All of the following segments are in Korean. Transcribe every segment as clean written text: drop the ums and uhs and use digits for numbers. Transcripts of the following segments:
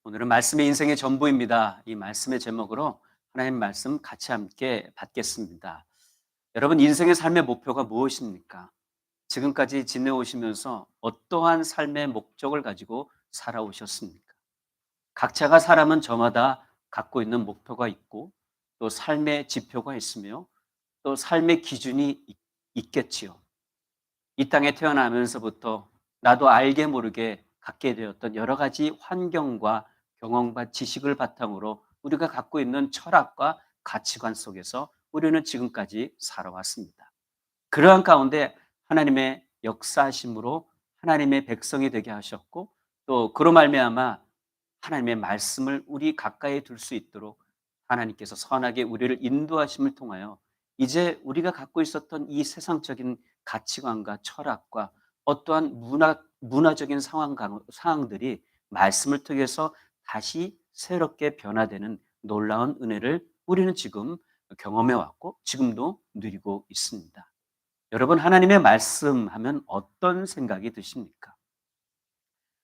오늘은 말씀의 인생의 전부입니다. 이 말씀의 제목으로 하나님 말씀 같이 함께 받겠습니다. 여러분, 인생의 삶의 목표가 무엇입니까? 지금까지 지내오시면서 어떠한 삶의 목적을 가지고 살아오셨습니까? 각자가 사람은 저마다 갖고 있는 목표가 있고 또 삶의 지표가 있으며 또 삶의 기준이 있겠지요. 이 땅에 태어나면서부터 나도 알게 모르게 갖게 되었던 여러 가지 환경과 경험과 지식을 바탕으로 우리가 갖고 있는 철학과 가치관 속에서 우리는 지금까지 살아왔습니다. 그러한 가운데 하나님의 역사하심으로 하나님의 백성이 되게 하셨고 또 그로 말미암아 하나님의 말씀을 우리 가까이 둘 수 있도록 하나님께서 선하게 우리를 인도하심을 통하여 이제 우리가 갖고 있었던 이 세상적인 가치관과 철학과 어떠한 문화적인 상황들이 말씀을 통해서 다시 새롭게 변화되는 놀라운 은혜를 우리는 지금 경험해 왔고 지금도 누리고 있습니다. 여러분, 하나님의 말씀하면 어떤 생각이 드십니까?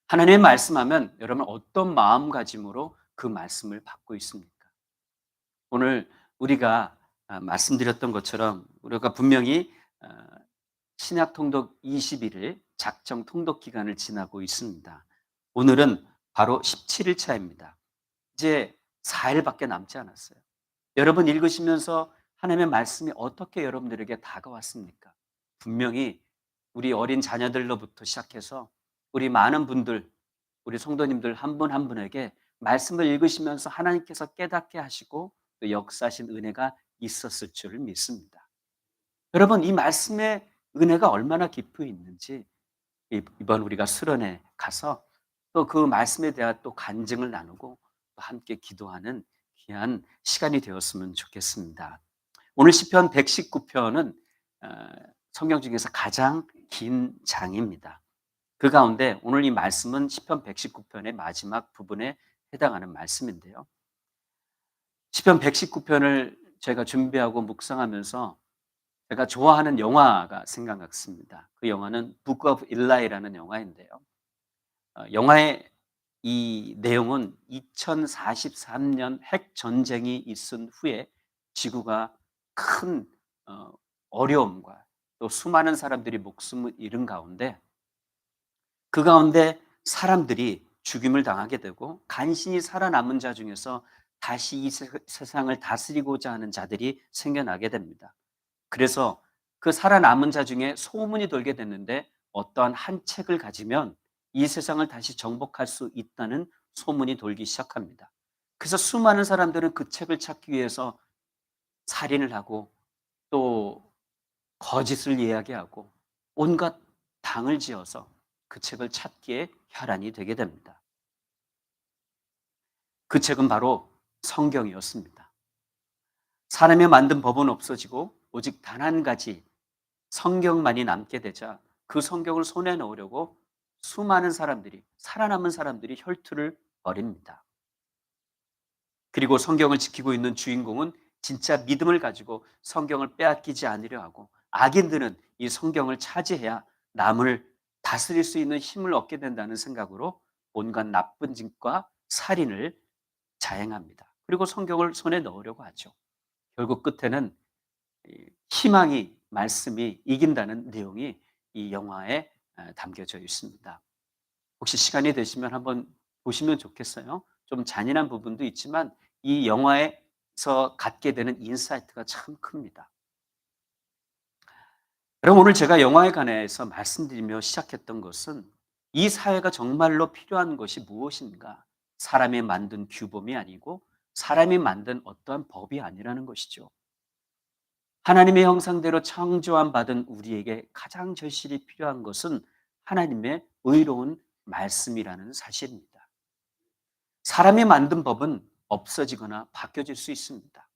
하나님의 말씀하면 여러분 어떤 마음가짐으로 그 말씀을 받고 있습니까? 오늘 우리가 말씀드렸던 것처럼 우리가 분명히 신약 통독 20일을 작정 통독 기간을 지나고 있습니다. 오늘은 바로 17일 차입니다. 이제 4일밖에 남지 않았어요. 여러분 읽으시면서 하나님의 말씀이 어떻게 여러분들에게 다가왔습니까? 분명히 우리 어린 자녀들로부터 시작해서 우리 많은 분들, 우리 성도님들 한 분 한 분에게 말씀을 읽으시면서 하나님께서 깨닫게 하시고 또 역사하신 은혜가 있었을 줄을 믿습니다. 여러분, 이 말씀의 은혜가 얼마나 깊이 있는지 이번 우리가 수련회 가서 또 그 말씀에 대한 또 간증을 나누고 또 함께 기도하는 귀한 시간이 되었으면 좋겠습니다. 오늘 시편 119편은 성경 중에서 가장 긴 장입니다. 그 가운데 오늘 이 말씀은 시편 119편의 마지막 부분에 해당하는 말씀인데요. 시편 119편을 제가 준비하고 묵상하면서 제가 좋아하는 영화가 생각났습니다. 그 영화는 Book of Eli라는 영화인데요. 영화의 이 내용은 2043년 핵 전쟁이 있은 후에 지구가 큰 어려움과 또 수많은 사람들이 목숨을 잃은 가운데 그 가운데 사람들이 죽임을 당하게 되고 간신히 살아남은 자 중에서 다시 이 세상을 다스리고자 하는 자들이 생겨나게 됩니다. 그래서 그 살아남은 자 중에 소문이 돌게 됐는데 어떠한 한 책을 가지면 이 세상을 다시 정복할 수 있다는 소문이 돌기 시작합니다. 그래서 수많은 사람들은 그 책을 찾기 위해서 살인을 하고 또 거짓을 이야기하고 온갖 당을 지어서 그 책을 찾기에 혈안이 되게 됩니다. 그 책은 바로 성경이었습니다. 사람이 만든 법은 없어지고 오직 단 한 가지 성경만이 남게 되자 그 성경을 손에 넣으려고 수많은 사람들이, 살아남은 사람들이 혈투를 벌입니다. 그리고 성경을 지키고 있는 주인공은 진짜 믿음을 가지고 성경을 빼앗기지 않으려 하고 악인들은 이 성경을 차지해야 남을 다스릴 수 있는 힘을 얻게 된다는 생각으로 온갖 나쁜 짓과 살인을 자행합니다. 그리고 성경을 손에 넣으려고 하죠. 결국 끝에는 희망이 말씀이 이긴다는 내용이 이 영화에 담겨져 있습니다. 혹시 시간이 되시면 한번 보시면 좋겠어요. 좀 잔인한 부분도 있지만 이 영화에서 갖게 되는 인사이트가 참 큽니다. 여러분, 오늘 제가 영화에 관해서 말씀드리며 시작했던 것은 이 사회가 정말로 필요한 것이 무엇인가? 사람이 만든 규범이 아니고 사람이 만든 어떠한 법이 아니라는 것이죠. 하나님의 형상대로 창조함 받은 우리에게 가장 절실히 필요한 것은 하나님의 의로운 말씀이라는 사실입니다. 사람이 만든 법은 없어지거나 바뀌어질 수 있습니다.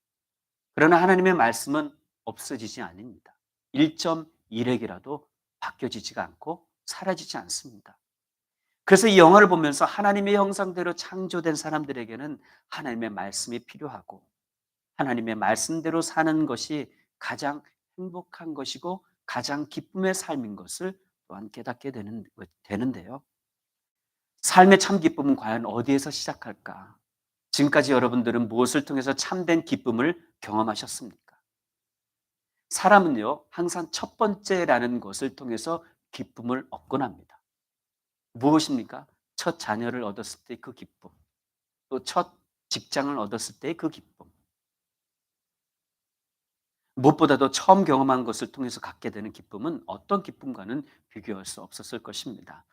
그러나 하나님의 말씀은 없어지지 않습니다. 1.1핵이라도 바뀌어지지가 않고 사라지지 않습니다. 그래서 이 영화를 보면서 하나님의 형상대로 창조된 사람들에게는 하나님의 말씀이 필요하고 하나님의 말씀대로 사는 것이 가장 행복한 것이고 가장 기쁨의 삶인 것을 또한 깨닫게 되는데요. 삶의 참 기쁨은 과연 어디에서 시작할까? 지금까지 여러분들은 무엇을 통해서 참된 기쁨을 경험하셨습니까? 사람은요, 항상 첫 번째라는 것을 통해서 기쁨을 얻곤 합니다. 무엇입니까? 첫 자녀를 얻었을 때 그 기쁨, 또 첫 직장을 얻었을 때 그 기쁨. 무엇보다도 처음 경험한 것을 통해서 갖게 되는 기쁨은 어떤 기쁨과는 비교할 수 없었을 것입니다.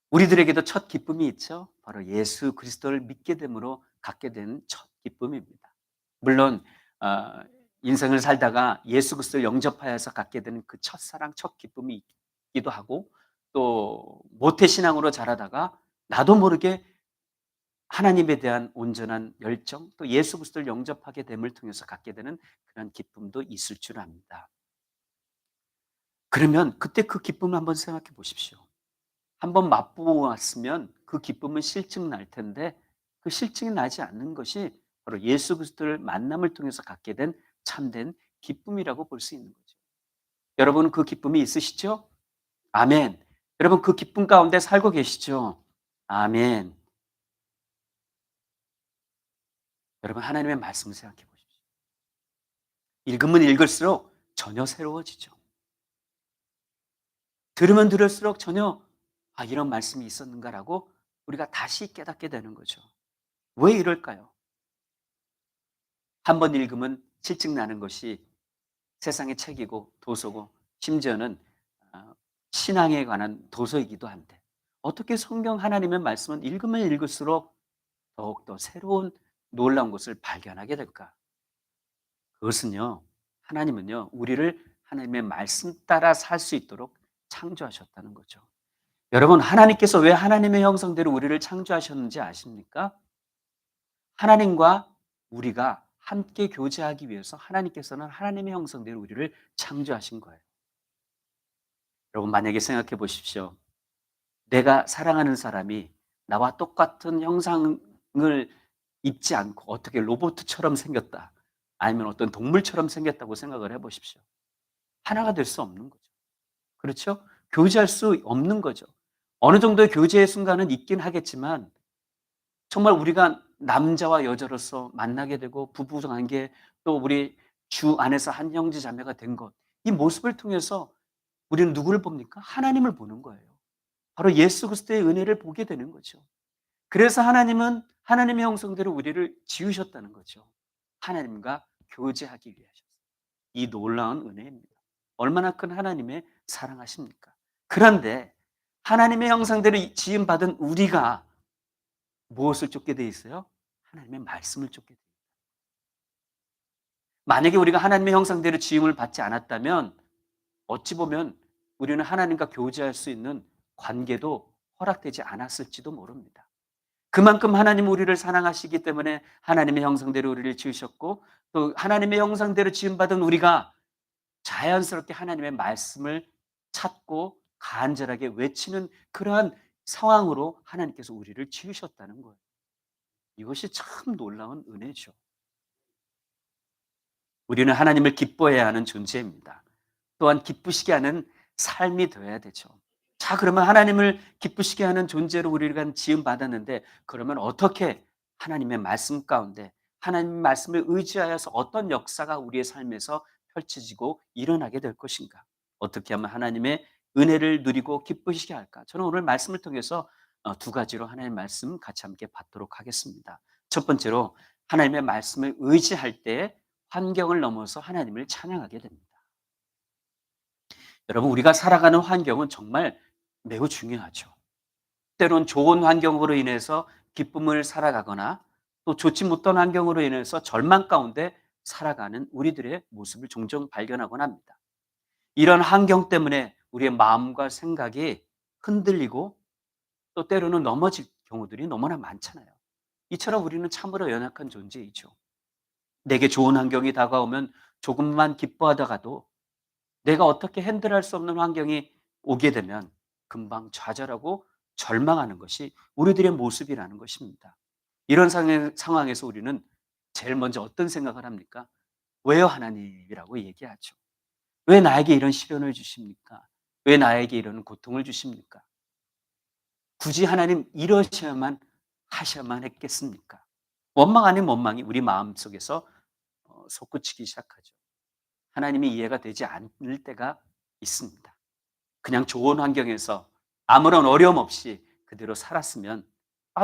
우리들에게도 첫 기쁨이 있죠. 바로 예수 그리스도를 믿게 됨으로 갖게 된 첫 기쁨입니다. 물론 어, 인생을 살다가 예수 그리스도를 영접하여서 갖게 되는 그 첫사랑, 첫 기쁨이 있기도 하고, 또 모태 신앙으로 자라다가 나도 모르게 하나님에 대한 온전한 열정, 또 예수 그리스도를 영접하게 됨을 통해서 갖게 되는 그런 기쁨도 있을 줄 압니다. 그러면 그때 그 기쁨을 한번 생각해 보십시오. 한번 맛보았으면 그 기쁨은 실증 날 텐데, 그 실증이 나지 않는 것이 바로 예수 그리스도를 만남을 통해서 갖게 된 참된 기쁨이라고 볼 수 있는 거죠. 여러분 그 기쁨이 있으시죠? 아멘. 여러분 그 기쁨 가운데 살고 계시죠? 아멘. 여러분 하나님의 말씀을 생각해 보십시오. 읽으면 읽을수록 전혀 새로워지죠. 들으면 들을수록 전혀 '아 이런 말씀이 있었는가.'라고 우리가 다시 깨닫게 되는 거죠. 왜 이럴까요? 한 번 읽으면 실증 나는 것이 세상의 책이고 도서고, 심지어는 신앙에 관한 도서이기도 한데, 어떻게 성경 하나님의 말씀은 읽으면 읽을수록 더욱더 새로운 놀라운 것을 발견하게 될까? 그것은요, 하나님은요, 우리를 하나님의 말씀 따라 살 수 있도록 창조하셨다는 거죠. 여러분, 하나님께서 왜 하나님의 형상대로 우리를 창조하셨는지 아십니까? 하나님과 우리가 함께 교제하기 위해서 하나님께서는 하나님의 형상대로 우리를 창조하신 거예요. 여러분, 만약에 생각해 보십시오. 내가 사랑하는 사람이 나와 똑같은 형상을 입지 않고 어떻게 로봇처럼 생겼다, 아니면 어떤 동물처럼 생겼다고 생각을 해 보십시오. 하나가 될 수 없는 거죠. 그렇죠? 교제할 수 없는 거죠. 어느 정도의 교제의 순간은 있긴 하겠지만, 정말 우리가 남자와 여자로서 만나게 되고 부부 관계, 또 우리 주 안에서 한 형제 자매가 된 것, 이 모습을 통해서 우리는 누구를 봅니까? 하나님을 보는 거예요. 바로 예수 그리스도의 은혜를 보게 되는 거죠. 그래서 하나님은 하나님의 형상대로 우리를 지으셨다는 거죠. 하나님과 교제하기 위하셔서. 이 놀라운 은혜입니다. 얼마나 큰 하나님의 사랑하십니까? 그런데 하나님의 형상대로 지음 받은 우리가 무엇을 쫓게 돼 있어요? 하나님의 말씀을 쫓게 돼. 만약에 우리가 하나님의 형상대로 지음을 받지 않았다면 어찌 보면 우리는 하나님과 교제할 수 있는 관계도 허락되지 않았을지도 모릅니다. 그만큼 하나님은 우리를 사랑하시기 때문에 하나님의 형상대로 우리를 지으셨고, 또 하나님의 형상대로 지음받은 우리가 자연스럽게 하나님의 말씀을 찾고 간절하게 외치는 그러한 상황으로 하나님께서 우리를 지으셨다는 거예요. 이것이 참 놀라운 은혜죠. 우리는 하나님을 기뻐해야 하는 존재입니다. 또한 기쁘시게 하는 삶이 되어야 되죠. 자, 그러면 하나님을 기쁘시게 하는 존재로 우리가 지음 받았는데, 그러면 어떻게 하나님의 말씀 가운데 하나님의 말씀을 의지하여서 어떤 역사가 우리의 삶에서 펼쳐지고 일어나게 될 것인가? 어떻게 하면 하나님의 은혜를 누리고 기쁘시게 할까? 저는 오늘 말씀을 통해서 두 가지로 하나님의 말씀 같이 함께 받도록 하겠습니다. 첫 번째로, 하나님의 말씀을 의지할 때 환경을 넘어서 하나님을 찬양하게 됩니다. 여러분, 우리가 살아가는 환경은 정말 매우 중요하죠. 때론 좋은 환경으로 인해서 기쁨을 살아가거나, 또 좋지 못한 환경으로 인해서 절망 가운데 살아가는 우리들의 모습을 종종 발견하곤 합니다. 이런 환경 때문에 우리의 마음과 생각이 흔들리고, 또 때로는 넘어질 경우들이 너무나 많잖아요. 이처럼 우리는 참으로 연약한 존재이죠. 내게 좋은 환경이 다가오면 조금만 기뻐하다가도 내가 어떻게 핸들할 수 없는 환경이 오게 되면 금방 좌절하고 절망하는 것이 우리들의 모습이라는 것입니다. 이런 상황에서 우리는 제일 먼저 어떤 생각을 합니까? 왜요, 하나님이라고 얘기하죠. 왜 나에게 이런 시련을 주십니까? 왜 나에게 이런 고통을 주십니까? 굳이 하나님 이러셔야만 하셔야만 했겠습니까? 원망 아닌 원망이 우리 마음속에서 솟구치기 시작하죠. 하나님이 이해가 되지 않을 때가 있습니다. 그냥 좋은 환경에서 아무런 어려움 없이 그대로 살았으면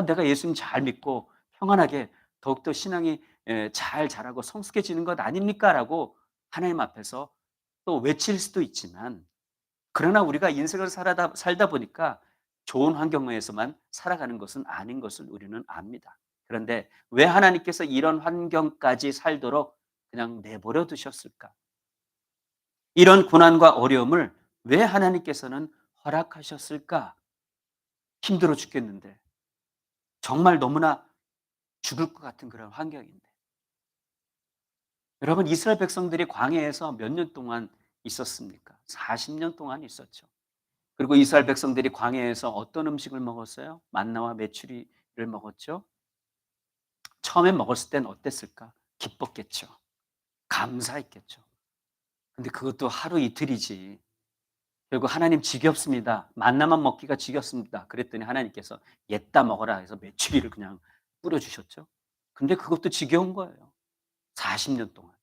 내가 예수님 잘 믿고 평안하게 더욱더 신앙이 잘 자라고 성숙해지는 것 아닙니까?"라고 하나님 앞에서 또 외칠 수도 있지만, 그러나 우리가 인생을 살다 보니까 좋은 환경에서만 살아가는 것은 아닌 것을 우리는 압니다. 그런데 왜 하나님께서 이런 환경까지 살도록 그냥 내버려 두셨을까? 이런 고난과 어려움을 왜 하나님께서는 허락하셨을까? 힘들어 죽겠는데, 정말 너무나 죽을 것 같은 그런 환경인데. 여러분, 이스라엘 백성들이 광야에서 몇 년 동안 있었습니까? 40년 동안 있었죠. 그리고 이스라엘 백성들이 광야에서 어떤 음식을 먹었어요? 만나와 메추리를 먹었죠. 처음에 먹었을 땐 어땠을까? 기뻤겠죠. 감사했겠죠. 근데 그것도 하루 이틀이지. 결국 "하나님 지겹습니다. 만나만 먹기가 지겹습니다." 그랬더니 하나님께서 "옛다 먹어라." 해서 메추리를 그냥 뿌려 주셨죠. 근데 그것도 지겨운 거예요. 40년 동안.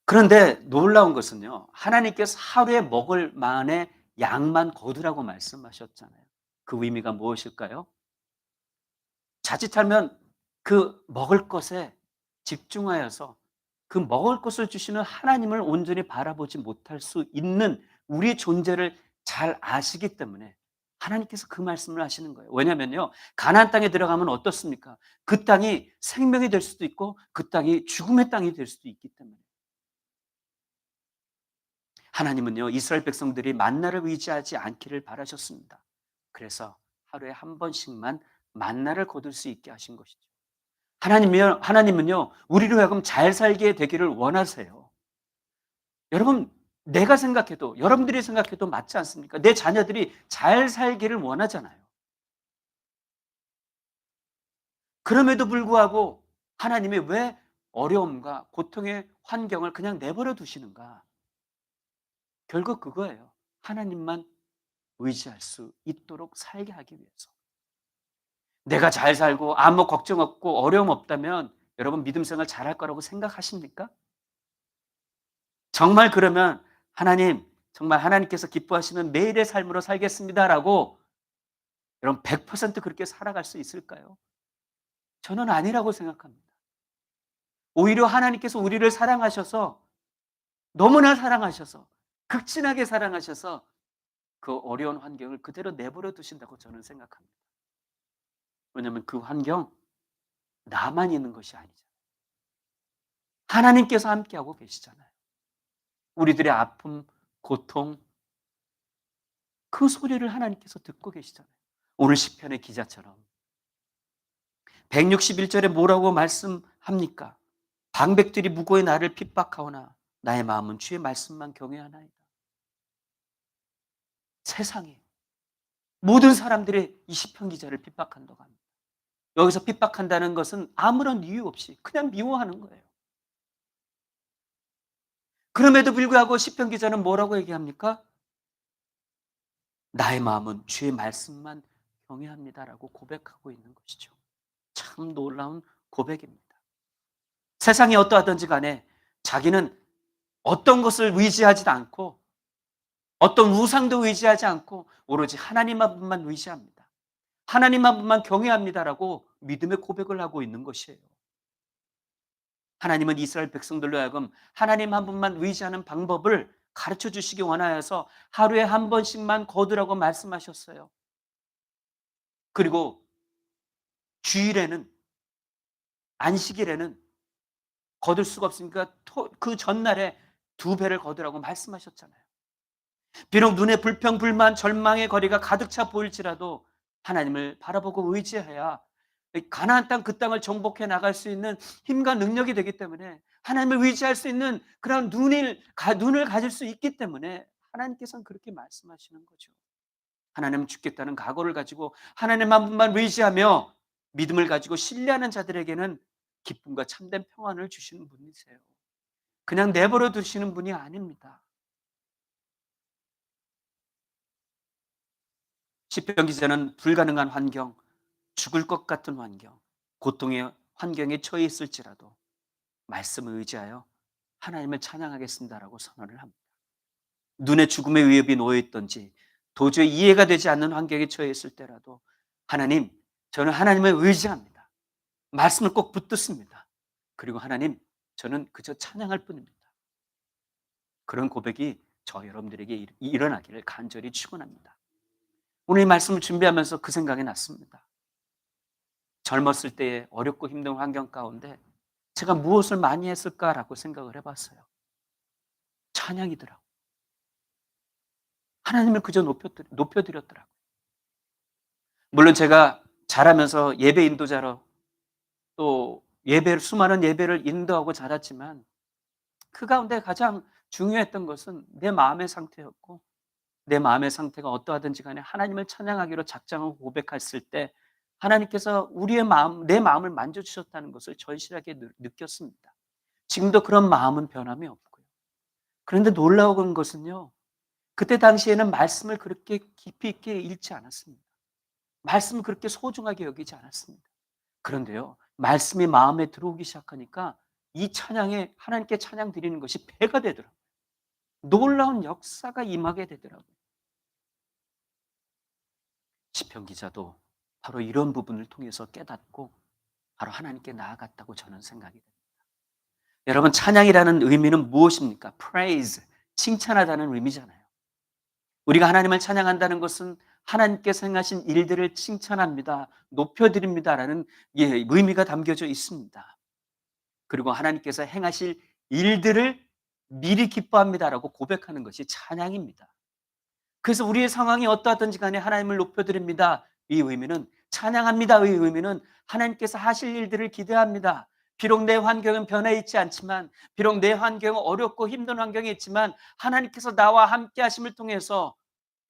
그런데 놀라운 것은요, 하나님께서 하루에 먹을 만의 양만 거두라고 말씀하셨잖아요. 그 의미가 무엇일까요? 자칫하면 그 먹을 것에 집중하여서 그 먹을 것을 주시는 하나님을 온전히 바라보지 못할 수 있는 우리 존재를 잘 아시기 때문에 하나님께서 그 말씀을 하시는 거예요. 왜냐면요, 가나안 땅에 들어가면 어떻습니까? 그 땅이 생명이 될 수도 있고 그 땅이 죽음의 땅이 될 수도 있기 때문에. 하나님은요, 이스라엘 백성들이 만나를 의지하지 않기를 바라셨습니다. 그래서 하루에 한 번씩만 만나를 거둘 수 있게 하신 것이죠. 하나님은요, 우리로 하여금 잘 살게 되기를 원하세요. 여러분, 내가 생각해도, 여러분들이 생각해도 맞지 않습니까? 내 자녀들이 잘 살기를 원하잖아요. 그럼에도 불구하고 하나님이 왜 어려움과 고통의 환경을 그냥 내버려 두시는가? 결국 그거예요. 하나님만 의지할 수 있도록 살게 하기 위해서. 내가 잘 살고 아무 걱정 없고 어려움 없다면 여러분 믿음 생활 잘할 거라고 생각하십니까? 정말 그러면 하나님, 정말 하나님께서 기뻐하시는 매일의 삶으로 살겠습니다라고 여러분 100% 그렇게 살아갈 수 있을까요? 저는 아니라고 생각합니다. 오히려 하나님께서 우리를 사랑하셔서, 너무나 사랑하셔서, 극진하게 사랑하셔서 그 어려운 환경을 그대로 내버려 두신다고 저는 생각합니다. 왜냐하면 그 환경 나만 있는 것이 아니잖아요. 하나님께서 함께하고 계시잖아요. 우리들의 아픔, 고통, 그 소리를 하나님께서 듣고 계시잖아요. 오늘 시편의 기자처럼 161절에 뭐라고 말씀합니까? 방백들이 무고히 나를 핍박하오나 나의 마음은 주의 말씀만 경외하나이다. 세상에 모든 사람들이 이 시편 기자를 핍박한다고 합니다. 여기서 핍박한다는 것은 아무런 이유 없이 그냥 미워하는 거예요. 그럼에도 불구하고 시편 기자는 뭐라고 얘기합니까? 나의 마음은 주의 말씀만 경외합니다라고 고백하고 있는 것이죠. 참 놀라운 고백입니다. 세상이 어떠하든지 간에 자기는 어떤 것을 의지하지도 않고 어떤 우상도 의지하지 않고 오로지 하나님 한 분만 의지합니다. 하나님 한 분만 경외합니다라고 믿음의 고백을 하고 있는 것이에요. 하나님은 이스라엘 백성들로 하여금 하나님 한 분만 의지하는 방법을 가르쳐 주시기 원하여서 하루에 한 번씩만 거두라고 말씀하셨어요. 그리고 주일에는, 안식일에는 거둘 수가 없으니까 그 전날에 2배를 거두라고 말씀하셨잖아요. 비록 눈에 불평, 불만, 절망의 거리가 가득 차 보일지라도 하나님을 바라보고 의지해야 가나안 땅 그 땅을 정복해 나갈 수 있는 힘과 능력이 되기 때문에, 하나님을 의지할 수 있는 그런 눈을 가질 수 있기 때문에 하나님께서는 그렇게 말씀하시는 거죠. 하나님은 죽겠다는 각오를 가지고 하나님 한 분만 의지하며 믿음을 가지고 신뢰하는 자들에게는 기쁨과 참된 평안을 주시는 분이세요. 그냥 내버려 두시는 분이 아닙니다. 시편 기자는 불가능한 환경, 죽을 것 같은 환경, 고통의 환경에 처해 있을지라도 말씀을 의지하여 하나님을 찬양하겠습니다라고 선언을 합니다. 눈에 죽음의 위협이 놓여 있든지 도저히 이해가 되지 않는 환경에 처해 있을 때라도 하나님, 저는 하나님을 의지합니다. 말씀을 꼭 붙듣습니다. 그리고 하나님, 저는 그저 찬양할 뿐입니다. 그런 고백이 저 여러분들에게 일어나기를 간절히 축원합니다. 오늘 이 말씀을 준비하면서 그 생각이 났습니다. 젊었을 때의 어렵고 힘든 환경 가운데 제가 무엇을 많이 했을까라고 생각을 해봤어요. 찬양이더라고요. 하나님을 그저 높여드렸더라고요. 물론 제가 자라면서 예배 인도자로 또 수많은 예배를 인도하고 자랐지만 그 가운데 가장 중요했던 것은 내 마음의 상태였고, 내 마음의 상태가 어떠하든지 간에 하나님을 찬양하기로 작정하고 고백했을 때 하나님께서 내 마음을 만져주셨다는 것을 절실하게 느꼈습니다. 지금도 그런 마음은 변함이 없고요. 그런데 놀라운 것은요, 그때 당시에는 말씀을 그렇게 깊이 있게 읽지 않았습니다. 말씀을 그렇게 소중하게 여기지 않았습니다. 그런데요, 말씀이 마음에 들어오기 시작하니까 이 찬양에 하나님께 찬양 드리는 것이 배가 되더라고요. 놀라운 역사가 임하게 되더라고요. 시편 기자도 바로 이런 부분을 통해서 깨닫고 바로 하나님께 나아갔다고 저는 생각이 됩니다. 여러분, 찬양이라는 의미는 무엇입니까? praise, 칭찬하다는 의미잖아요. 우리가 하나님을 찬양한다는 것은 하나님께서 행하신 일들을 칭찬합니다, 높여드립니다라는 의미가 담겨져 있습니다. 그리고 하나님께서 행하실 일들을 미리 기뻐합니다라고 고백하는 것이 찬양입니다. 그래서 우리의 상황이 어떠하든지 간에 하나님을 높여드립니다. 이 의미는 찬양합니다의 의미는 하나님께서 하실 일들을 기대합니다. 비록 내 환경은 변해 있지 않지만, 비록 내 환경은 어렵고 힘든 환경이 있지만 하나님께서 나와 함께 하심을 통해서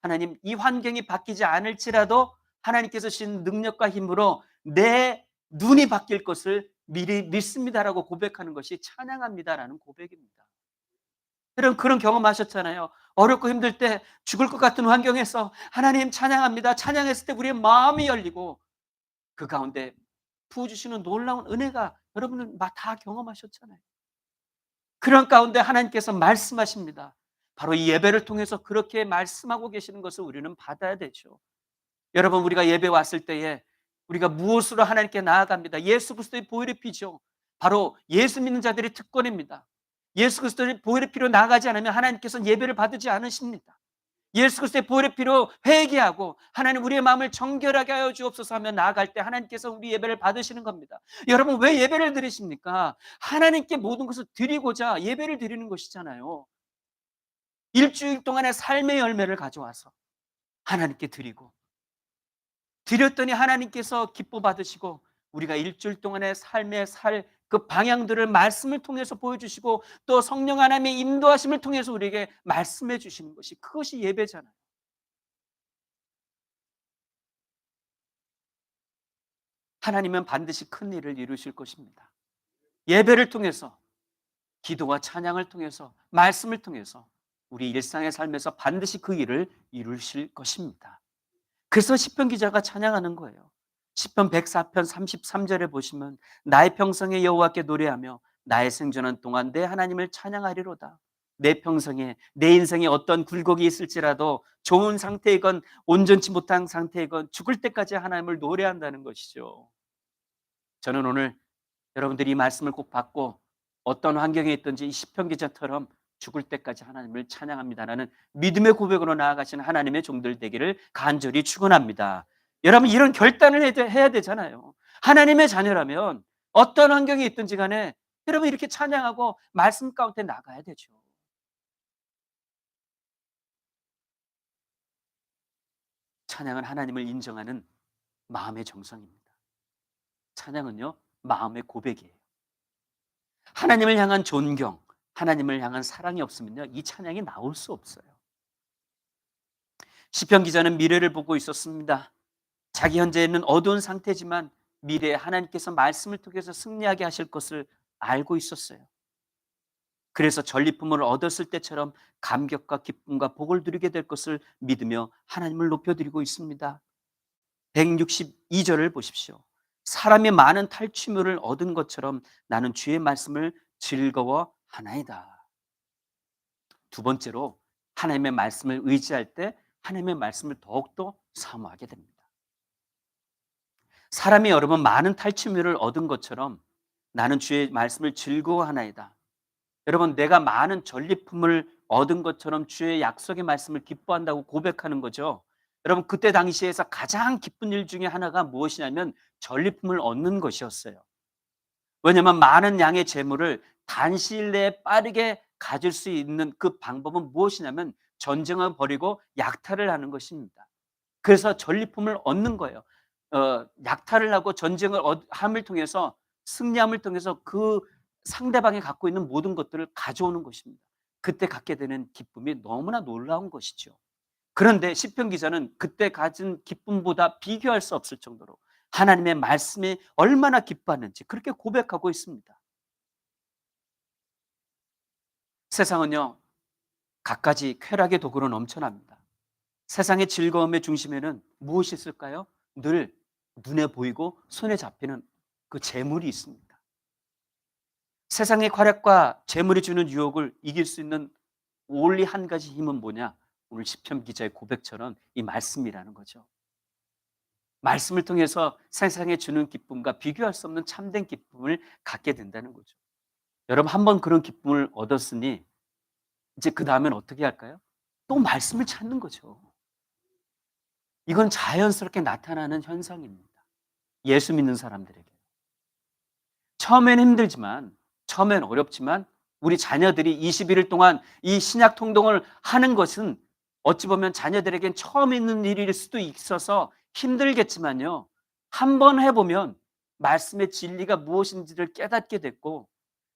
하나님, 이 환경이 바뀌지 않을지라도 하나님께서 주신 능력과 힘으로 내 눈이 바뀔 것을 미리 믿습니다라고 고백하는 것이 찬양합니다라는 고백입니다. 여러분, 그런 경험하셨잖아요. 어렵고 힘들 때 죽을 것 같은 환경에서 하나님 찬양합니다, 찬양했을 때 우리의 마음이 열리고 그 가운데 부어주시는 놀라운 은혜가 여러분은 다 경험하셨잖아요. 그런 가운데 하나님께서 말씀하십니다. 바로 이 예배를 통해서 그렇게 말씀하고 계시는 것을 우리는 받아야 되죠. 여러분, 우리가 예배 왔을 때에 우리가 무엇으로 하나님께 나아갑니다. 예수 그리스도의 보혈의 피죠. 바로 예수 믿는 자들의 특권입니다. 예수 그리스도의 보혈의 피로 나아가지 않으면 하나님께서는 예배를 받지 않으십니다. 예수 그리스도의 보혈의 피로 회개하고 하나님, 우리의 마음을 정결하게 하여 주옵소서 하며 나아갈 때 하나님께서 우리 예배를 받으시는 겁니다. 여러분, 왜 예배를 드리십니까? 하나님께 모든 것을 드리고자 예배를 드리는 것이잖아요. 일주일 동안의 삶의 열매를 가져와서 하나님께 드리고, 드렸더니 하나님께서 기뻐 받으시고 우리가 일주일 동안의 삶의 그 방향들을 말씀을 통해서 보여주시고 또 성령 하나님의 인도하심을 통해서 우리에게 말씀해 주시는 것이, 그것이 예배잖아요. 하나님은 반드시 큰 일을 이루실 것입니다. 예배를 통해서, 기도와 찬양을 통해서, 말씀을 통해서 우리 일상의 삶에서 반드시 그 일을 이루실 것입니다. 그래서 시편 기자가 찬양하는 거예요. 시편 104편 33절에 보시면 나의 평생에 여호와께 노래하며 나의 생전한 동안 내 하나님을 찬양하리로다. 내 평생에, 내 인생에 어떤 굴곡이 있을지라도 좋은 상태이건 온전치 못한 상태이건 죽을 때까지 하나님을 노래한다는 것이죠. 저는 오늘 여러분들이 이 말씀을 꼭 받고 어떤 환경에 있든지 이 시편 기자처럼 죽을 때까지 하나님을 찬양합니다라는 믿음의 고백으로 나아가시는 하나님의 종들 되기를 간절히 축원합니다. 여러분, 이런 결단을 해야 되잖아요. 하나님의 자녀라면 어떤 환경이 있든지 간에 여러분 이렇게 찬양하고 말씀 가운데 나가야 되죠. 찬양은 하나님을 인정하는 마음의 정성입니다. 찬양은요, 마음의 고백이에요. 하나님을 향한 존경, 하나님을 향한 사랑이 없으면요, 이 찬양이 나올 수 없어요. 시편 기자는 미래를 보고 있었습니다. 자기 현재는 어두운 상태지만 미래에 하나님께서 말씀을 통해서 승리하게 하실 것을 알고 있었어요. 그래서 전리품을 얻었을 때처럼 감격과 기쁨과 복을 누리게 될 것을 믿으며 하나님을 높여드리고 있습니다. 162절을 보십시오. 사람이 많은 탈취물을 얻은 것처럼 나는 주의 말씀을 즐거워하나이다. 두 번째로 하나님의 말씀을 의지할 때 하나님의 말씀을 더욱더 사모하게 됩니다. 사람이 여러 번 많은 탈취물을 얻은 것처럼 나는 주의 말씀을 즐거워하나이다. 여러분, 내가 많은 전리품을 얻은 것처럼 주의 약속의 말씀을 기뻐한다고 고백하는 거죠. 여러분, 그때 당시에서 가장 기쁜 일 중에 하나가 무엇이냐면 전리품을 얻는 것이었어요. 왜냐하면 많은 양의 재물을 단시일 내에 빠르게 가질 수 있는 그 방법은 무엇이냐면 전쟁을 벌이고 약탈을 하는 것입니다. 그래서 전리품을 얻는 거예요. 약탈을 하고 전쟁을 함을 통해서, 승리함을 통해서 그 상대방이 갖고 있는 모든 것들을 가져오는 것입니다. 그때 갖게 되는 기쁨이 너무나 놀라운 것이죠. 그런데 시편 기자는 그때 가진 기쁨보다 비교할 수 없을 정도로 하나님의 말씀이 얼마나 기뻐하는지 그렇게 고백하고 있습니다. 세상은요, 갖가지 쾌락의 도구로 넘쳐납니다. 세상의 즐거움의 중심에는 무엇이 있을까요? 늘 눈에 보이고 손에 잡히는 그 재물이 있습니다. 세상의 쾌락과 재물이 주는 유혹을 이길 수 있는 only 한 가지 힘은 뭐냐? 오늘 시편 기자의 고백처럼 이 말씀이라는 거죠. 말씀을 통해서 세상에 주는 기쁨과 비교할 수 없는 참된 기쁨을 갖게 된다는 거죠. 여러분, 한 번 그런 기쁨을 얻었으니 이제 그다음엔 어떻게 할까요? 또 말씀을 찾는 거죠. 이건 자연스럽게 나타나는 현상입니다. 예수 믿는 사람들에게. 처음엔 힘들지만, 처음엔 어렵지만 우리 자녀들이 21일 동안 이 신약 통독을 하는 것은 어찌 보면 자녀들에겐 처음 있는 일일 수도 있어서 힘들겠지만요. 한 번 해보면 말씀의 진리가 무엇인지를 깨닫게 됐고,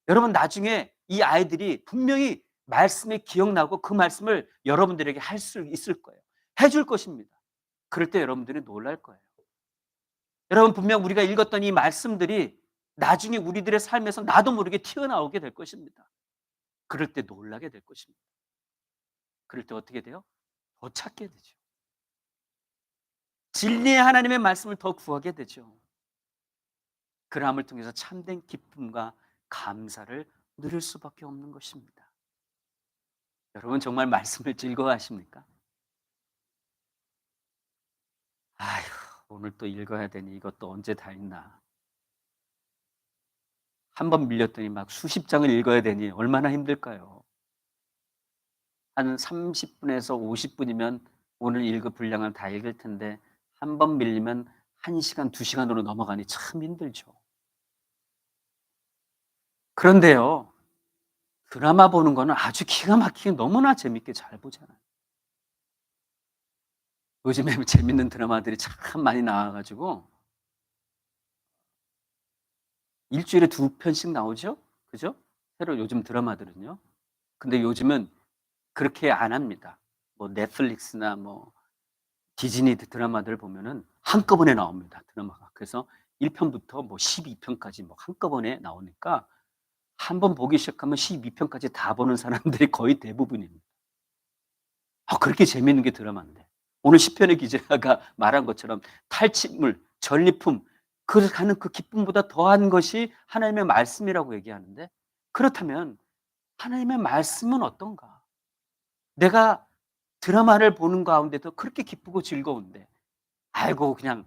여러분 나중에 이 아이들이 분명히 말씀이 기억나고 그 말씀을 여러분들에게 할 수 있을 거예요. 해줄 것입니다. 그럴 때 여러분들이 놀랄 거예요. 여러분, 분명 우리가 읽었던 이 말씀들이 나중에 우리들의 삶에서 나도 모르게 튀어나오게 될 것입니다. 그럴 때 놀라게 될 것입니다. 그럴 때 어떻게 돼요? 더 찾게 되죠. 진리의 하나님의 말씀을 더 구하게 되죠. 그러함을 통해서 참된 기쁨과 감사를 누릴 수밖에 없는 것입니다. 여러분, 정말 말씀을 즐거워하십니까? 아휴, 오늘 또 읽어야 되니 이것도 언제 다 읽나. 한 번 밀렸더니 막 수십 장을 읽어야 되니 얼마나 힘들까요? 한 30분에서 50분이면 오늘 읽을 분량을 다 읽을 텐데 한 번 밀리면 1시간, 2시간으로 넘어가니 참 힘들죠. 그런데요, 드라마 보는 거는 아주 기가 막히게 너무나 재밌게 잘 보잖아요. 요즘에 재밌는 드라마들이 참 많이 나와 가지고 일 주일에 2편씩 나오죠? 그죠? 새로 요즘 드라마들은요. 근데 요즘은 그렇게 안 합니다. 뭐 넷플릭스나 뭐 디즈니 드라마들 보면은 한꺼번에 나옵니다, 드라마가. 그래서 1 편부터 뭐 12 편까지 뭐 한꺼번에 나오니까 한 번 보기 시작하면 12 편까지 다 보는 사람들이 거의 대부분입니다. 그렇게 재미있는 게 드라마인데. 오늘 시편의 기자가 말한 것처럼 탈취물, 전리품, 그 하는 그 기쁨보다 더한 것이 하나님의 말씀이라고 얘기하는데, 그렇다면 하나님의 말씀은 어떤가? 내가 드라마를 보는 가운데도 그렇게 기쁘고 즐거운데, 아이고 그냥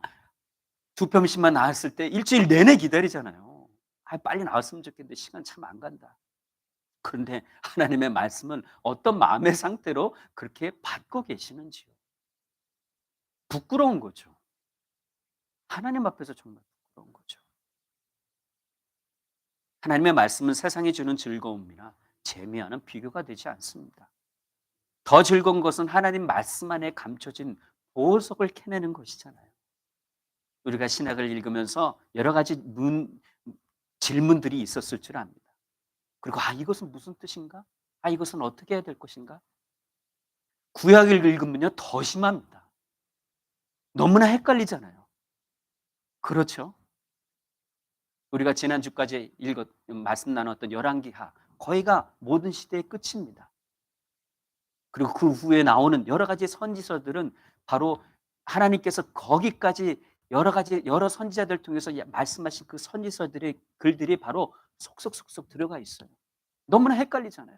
2편씩만 나왔을 때 일주일 내내 기다리잖아요. 빨리 나왔으면 좋겠는데 시간 참 안 간다. 그런데 하나님의 말씀은 어떤 마음의 상태로 그렇게 받고 계시는지요. 부끄러운 거죠. 하나님 앞에서 정말 부끄러운 거죠. 하나님의 말씀은 세상이 주는 즐거움이나 재미와는 비교가 되지 않습니다. 더 즐거운 것은 하나님 말씀 안에 감춰진 보석을 캐내는 것이잖아요. 우리가 신학을 읽으면서 여러 가지 질문들이 있었을 줄 압니다. 그리고 이것은 무슨 뜻인가? 이것은 어떻게 해야 될 것인가? 구약을 읽으면요 더 심합니다. 너무나 헷갈리잖아요. 그렇죠? 우리가 지난주까지 말씀 나눴던 열왕기하, 거의가 모든 시대의 끝입니다. 그리고 그 후에 나오는 여러 가지 선지서들은 바로 하나님께서 거기까지 여러 가지 여러 선지자들 통해서 말씀하신 그 선지서들의 글들이 바로 속속속속 들어가 있어요. 너무나 헷갈리잖아요.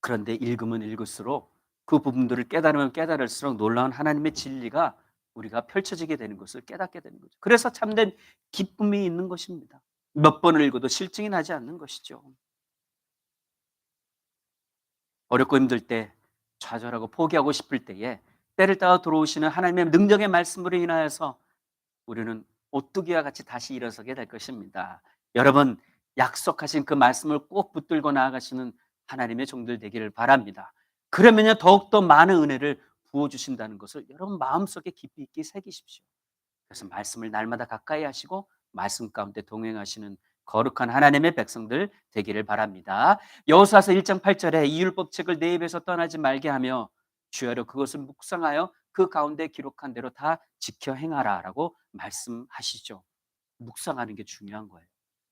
그런데 읽으면 읽을수록 그 부분들을 깨달으면 깨달을수록 놀라운 하나님의 진리가 우리가 펼쳐지게 되는 것을 깨닫게 되는 거죠. 그래서 참된 기쁨이 있는 것입니다. 몇 번을 읽어도 실증이 나지 않는 것이죠. 어렵고 힘들 때, 좌절하고 포기하고 싶을 때에 때를 따라 들어오시는 하나님의 능력의 말씀으로 인하여서 우리는 오뚜기와 같이 다시 일어서게 될 것입니다. 여러분, 약속하신 그 말씀을 꼭 붙들고 나아가시는 하나님의 종들 되기를 바랍니다. 그러면요 더욱더 많은 은혜를 부어주신다는 것을 여러분 마음속에 깊이 있게 새기십시오. 그래서 말씀을 날마다 가까이 하시고 말씀 가운데 동행하시는 거룩한 하나님의 백성들 되기를 바랍니다. 여호수아서 1장 8절에 이 율법책을 내 입에서 떠나지 말게 하며 주야로 그것을 묵상하여 그 가운데 기록한 대로 다 지켜 행하라라고 말씀하시죠. 묵상하는 게 중요한 거예요.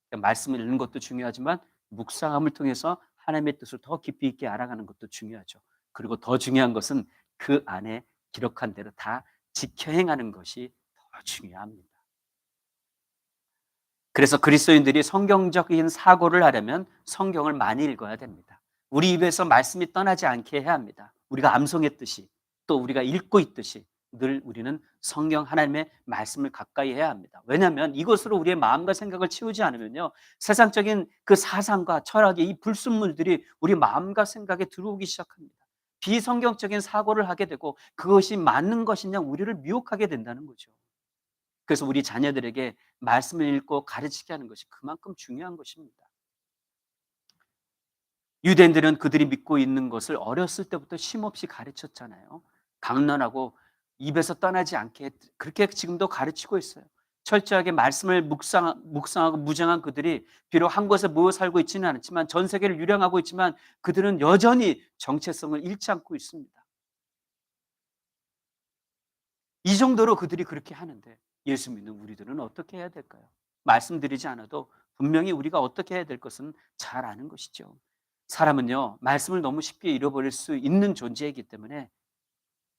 그러니까 말씀을 읽는 것도 중요하지만 묵상함을 통해서 하나님의 뜻을 더 깊이 있게 알아가는 것도 중요하죠. 그리고 더 중요한 것은 그 안에 기록한 대로 다 지켜 행하는 것이 더 중요합니다. 그래서 그리스도인들이 성경적인 사고를 하려면 성경을 많이 읽어야 됩니다. 우리 입에서 말씀이 떠나지 않게 해야 합니다. 우리가 암송했듯이 또 우리가 읽고 있듯이 늘 우리는 성경 하나님의 말씀을 가까이 해야 합니다. 왜냐하면 이것으로 우리의 마음과 생각을 치우지 않으면요 세상적인 그 사상과 철학의 이 불순물들이 우리 마음과 생각에 들어오기 시작합니다. 비성경적인 사고를 하게 되고 그것이 맞는 것이냐 우리를 미혹하게 된다는 거죠. 그래서 우리 자녀들에게 말씀을 읽고 가르치게 하는 것이 그만큼 중요한 것입니다. 유대인들은 그들이 믿고 있는 것을 어렸을 때부터 쉼없이 가르쳤잖아요. 강론하고 입에서 떠나지 않게 그렇게 지금도 가르치고 있어요. 철저하게 말씀을 묵상하고 무장한 그들이 비록 한 곳에 모여 살고 있지는 않지만 전 세계를 유령하고 있지만 그들은 여전히 정체성을 잃지 않고 있습니다. 이 정도로 그들이 그렇게 하는데 예수 믿는 우리들은 어떻게 해야 될까요? 말씀드리지 않아도 분명히 우리가 어떻게 해야 될 것은 잘 아는 것이죠. 사람은요, 말씀을 너무 쉽게 잃어버릴 수 있는 존재이기 때문에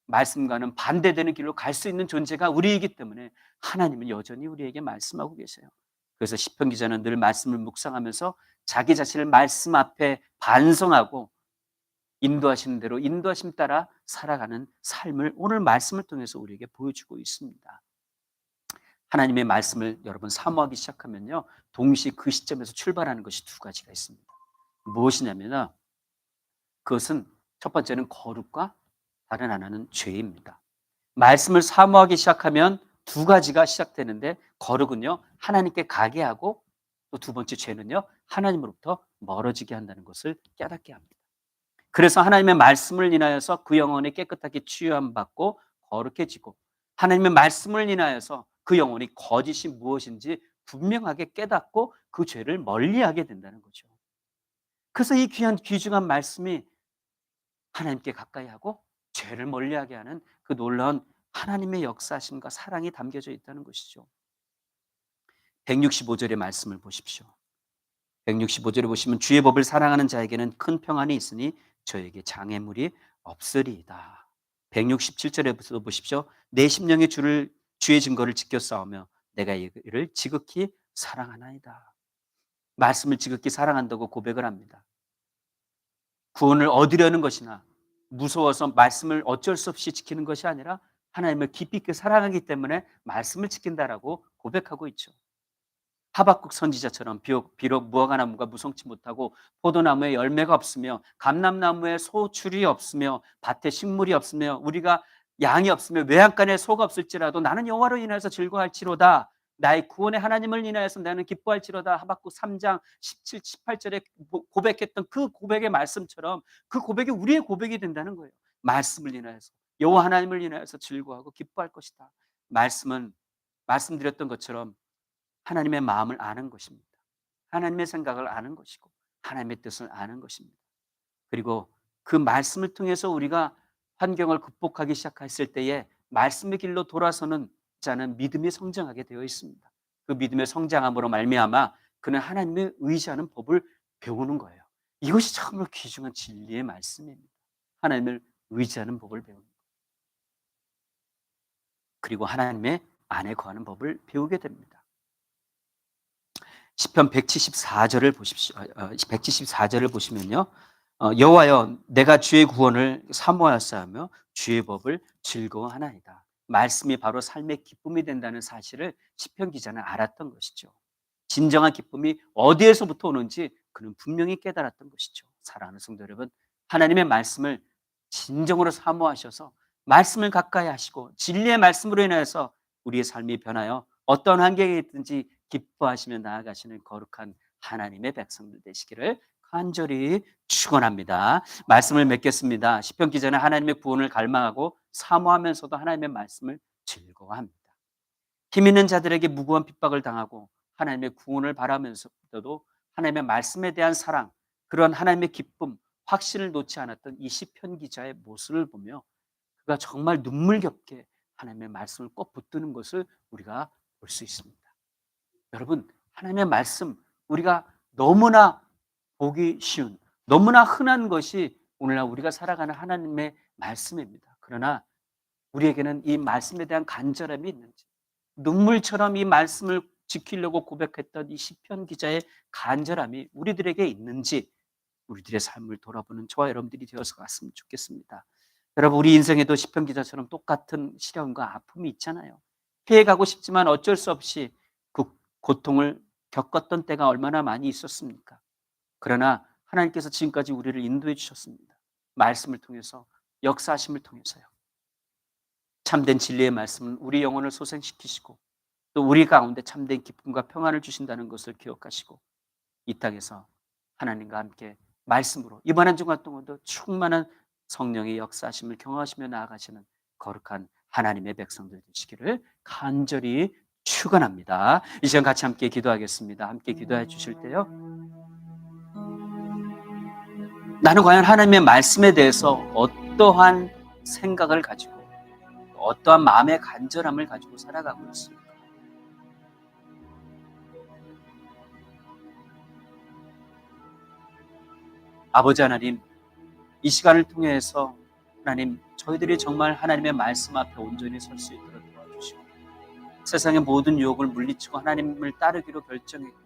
말씀과는 반대되는 길로 갈 수 있는 존재가 우리이기 때문에 하나님은 여전히 우리에게 말씀하고 계세요. 그래서 시편 기자는 늘 말씀을 묵상하면서 자기 자신을 말씀 앞에 반성하고 인도하시는 대로 인도하심 따라 살아가는 삶을 오늘 말씀을 통해서 우리에게 보여주고 있습니다. 하나님의 말씀을 여러분 사모하기 시작하면요 동시에 그 시점에서 출발하는 것이 두 가지가 있습니다. 무엇이냐면 그것은 첫 번째는 거룩과 다른 하나는 죄입니다. 말씀을 사모하기 시작하면 두 가지가 시작되는데 거룩은요 하나님께 가게 하고 또 두 번째 죄는요 하나님으로부터 멀어지게 한다는 것을 깨닫게 합니다. 그래서 하나님의 말씀을 인하여서 그 영혼이 깨끗하게 치유함 받고 거룩해지고 하나님의 말씀을 인하여서 그 영혼이 거짓이 무엇인지 분명하게 깨닫고 그 죄를 멀리하게 된다는 거죠. 그래서 이 귀한 귀중한 말씀이 하나님께 가까이 하고 죄를 멀리하게 하는 그 놀라운 하나님의 역사심과 사랑이 담겨져 있다는 것이죠. 165절의 말씀을 보십시오. 165절에 보시면 주의 법을 사랑하는 자에게는 큰 평안이 있으니 저에게 장애물이 없으리이다. 167절에서 보십시오. 내 심령의 주의 증거를 지켜 싸우며 내가 이를 지극히 사랑하나이다. 말씀을 지극히 사랑한다고 고백을 합니다. 구원을 얻으려는 것이나 무서워서 말씀을 어쩔 수 없이 지키는 것이 아니라 하나님을 깊이 있게 사랑하기 때문에 말씀을 지킨다라고 고백하고 있죠. 하박국 선지자처럼 비록 무화과 나무가 무성치 못하고 포도나무에 열매가 없으며 감람나무에 소출이 없으며 밭에 식물이 없으며 우리가 양이 없으며 외양간에 소가 없을지라도 나는 여호와로 인하여서 즐거워할지로다. 나의 구원의 하나님을 인하여서 나는 기뻐할지로다. 하박국 3장 17, 18절에 고백했던 그 고백의 말씀처럼 그 고백이 우리의 고백이 된다는 거예요. 말씀을 인하여서 여호와 하나님을 인하여서 즐거워하고 기뻐할 것이다. 말씀은 말씀드렸던 것처럼 하나님의 마음을 아는 것입니다. 하나님의 생각을 아는 것이고 하나님의 뜻을 아는 것입니다. 그리고 그 말씀을 통해서 우리가 환경을 극복하기 시작했을 때에 말씀의 길로 돌아서는 자는 믿음이 성장하게 되어 있습니다. 그 믿음의 성장함으로 말미암아 그는 하나님의 의지하는 법을 배우는 거예요. 이것이 정말 귀중한 진리의 말씀입니다. 하나님을 의지하는 법을 배우는 거예요. 그리고 하나님의 안에 거하는 법을 배우게 됩니다. 시편 174절을 보십시오. 174절을 보시면요. 여호와여 내가 주의 구원을 사모하였사오며 주의 법을 즐거워하나이다. 말씀이 바로 삶의 기쁨이 된다는 사실을 시편 기자는 알았던 것이죠. 진정한 기쁨이 어디에서부터 오는지 그는 분명히 깨달았던 것이죠. 사랑하는 성도 여러분, 하나님의 말씀을 진정으로 사모하셔서 말씀을 가까이 하시고 진리의 말씀으로 인하여서 우리의 삶이 변하여 어떤 환경에 있든지 기뻐하시며 나아가시는 거룩한 하나님의 백성들 되시기를 간절히 축원합니다. 말씀을 맺겠습니다. 시편 기자는 하나님의 구원을 갈망하고 사모하면서도 하나님의 말씀을 즐거워합니다. 힘 있는 자들에게 무고한 핍박을 당하고 하나님의 구원을 바라면서도 하나님의 말씀에 대한 사랑, 그런 하나님의 기쁨, 확신을 놓지 않았던 이 시편 기자의 모습을 보며 그가 정말 눈물겹게 하나님의 말씀을 꼭 붙드는 것을 우리가 볼 수 있습니다. 여러분, 하나님의 말씀 우리가 너무나 보기 쉬운, 너무나 흔한 것이 오늘날 우리가 살아가는 하나님의 말씀입니다. 그러나 우리에게는 이 말씀에 대한 간절함이 있는지, 눈물처럼 이 말씀을 지키려고 고백했던 이 시편 기자의 간절함이 우리들에게 있는지 우리들의 삶을 돌아보는 저와 여러분들이 되어서 갔으면 좋겠습니다. 여러분, 우리 인생에도 시편 기자처럼 똑같은 시련과 아픔이 있잖아요. 피해가고 싶지만 어쩔 수 없이 그 고통을 겪었던 때가 얼마나 많이 있었습니까? 그러나 하나님께서 지금까지 우리를 인도해 주셨습니다. 말씀을 통해서, 역사하심을 통해서요. 참된 진리의 말씀은 우리 영혼을 소생시키시고 또 우리 가운데 참된 기쁨과 평안을 주신다는 것을 기억하시고 이 땅에서 하나님과 함께 말씀으로 이번 한 주간 동안도 충만한 성령의 역사하심을 경험하시며 나아가시는 거룩한 하나님의 백성들 되시기를 간절히 축원합니다. 이 시간 같이 함께 기도하겠습니다. 함께 기도해 주실 때요. 나는 과연 하나님의 말씀에 대해서 어떠한 생각을 가지고 어떠한 마음의 간절함을 가지고 살아가고 있습니까? 아버지 하나님, 이 시간을 통해서 하나님, 저희들이 정말 하나님의 말씀 앞에 온전히 설 수 있도록 도와주시고 세상의 모든 유혹을 물리치고 하나님을 따르기로 결정했고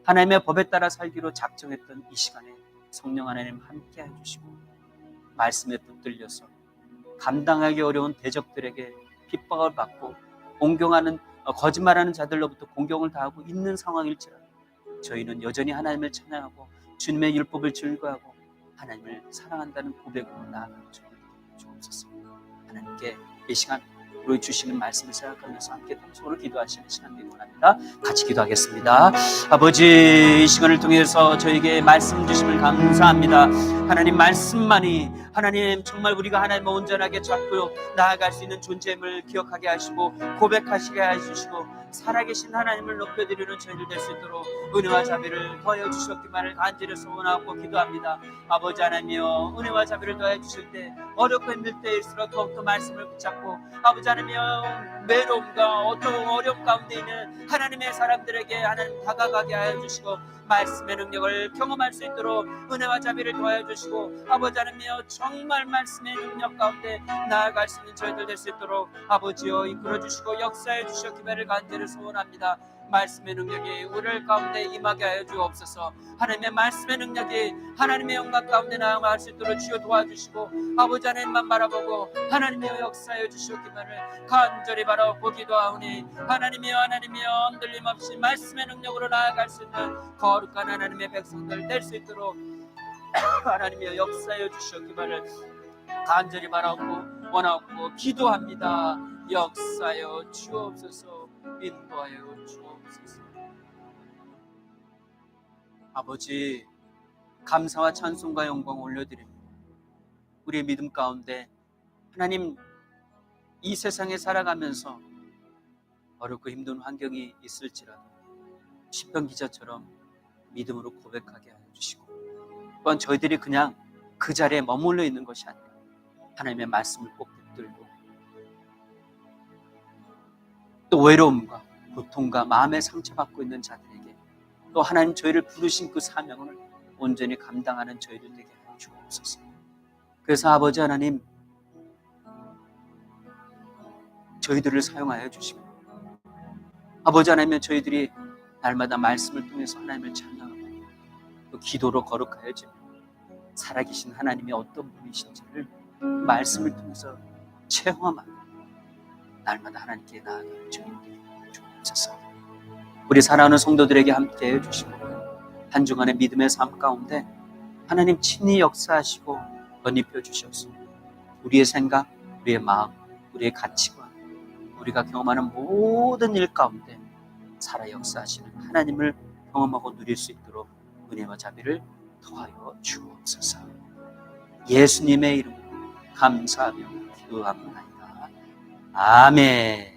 하나님의 법에 따라 살기로 작정했던 이 시간에 성령 하나님 함께 해주시고 말씀에 붙들려서 감당하기 어려운 대적들에게 핍박을 받고 공경하는 거짓말하는 자들로부터 공경을 당하고 있는 상황일지라도 저희는 여전히 하나님을 찬양하고 주님의 율법을 즐거워하고 하나님을 사랑한다는 고백으로 나아가는 저희를 주옵소서. 하나님께 이 시간 우리 주시는 말씀을 생각하면서 함께 통성으로 기도하시는 시간 되기 원합니다. 같이 기도하겠습니다. 아버지, 이 시간을 통해서 저에게 말씀 주심을 감사합니다. 하나님 말씀만이 하나님 정말 우리가 하나님을 온전하게 잡고 나아갈 수 있는 존재임을 기억하게 하시고 고백하시게 해주시고 살아계신 하나님을 높여드리는 저희들 될 수 있도록 은혜와 자비를 더하여 주셨기만을 간절히 소원하고 기도합니다. 아버지 하나님이여, 은혜와 자비를 더하여 주실 때 어렵고 힘들 때일수록 더욱더 말씀을 붙잡고 아버지 하나님이여, 외로움과 어떤 어려움 가운데 있는 하나님의 사람들에게 하나님 다가가게 하여 주시고 말씀의 능력을 경험할 수 있도록 은혜와 자비를 더하여 주시고 아버지 하나님이여, 정말 말씀의 능력 가운데 나아갈 수 있는 저희들 될 수 있도록 아버지여 이끌어 주시고 역사해 주셨기를 간절히 소원합니다. 말씀의 능력이 우리를 가운데 임하게 하여 주옵소서. 하나님의 말씀의 능력이 하나님의 영광 가운데 나아갈 수 있도록 주여 도와주시고 아버지 하나님만 바라보고 하나님의 역사해 주시기를 간절히 바라고 기도하오니 하나님이여, 하나님이여, 흔들림 없이 말씀의 능력으로 나아갈 수 있는 거룩한 하나님의 백성들 될 수 있도록 하나님이여 역사해 주시기를 간절히 바라고 원하고 기도합니다. 역사여 주옵소서. 인도하여 주옵소서. 아버지, 감사와 찬송과 영광 올려드립니다. 우리의 믿음 가운데 하나님, 이 세상에 살아가면서 어렵고 힘든 환경이 있을지라도 시편 기자처럼 믿음으로 고백하게 하여 주시고 또한 저희들이 그냥 그 자리에 머물러 있는 것이 아니라 하나님의 말씀을 꼭 붙들고 또 외로움과 고통과 마음에 상처받고 있는 자들에게 또 하나님 저희를 부르신 그 사명을 온전히 감당하는 저희들 되게 하여 주옵소서. 그래서 아버지 하나님, 저희들을 사용하여 주시고, 아버지 하나님, 저희들이 날마다 말씀을 통해서 하나님을 찬양하고 또 기도로 거룩하여 주며 살아계신 하나님이 어떤 분이신지를 말씀을 통해서 체험하며 날마다 하나님께 나아가는 저희들이 주옵소서. 우리 사랑하는 성도들에게 함께해 주시고 한 주간의 믿음의 삶 가운데 하나님 친히 역사하시고 건립해 주셔서 우리의 생각, 우리의 마음, 우리의 가치관, 우리가 경험하는 모든 일 가운데 살아 역사하시는 하나님을 경험하고 누릴 수 있도록 은혜와 자비를 더하여 주옵소서. 예수님의 이름으로 감사하며 기도합니다. 아멘.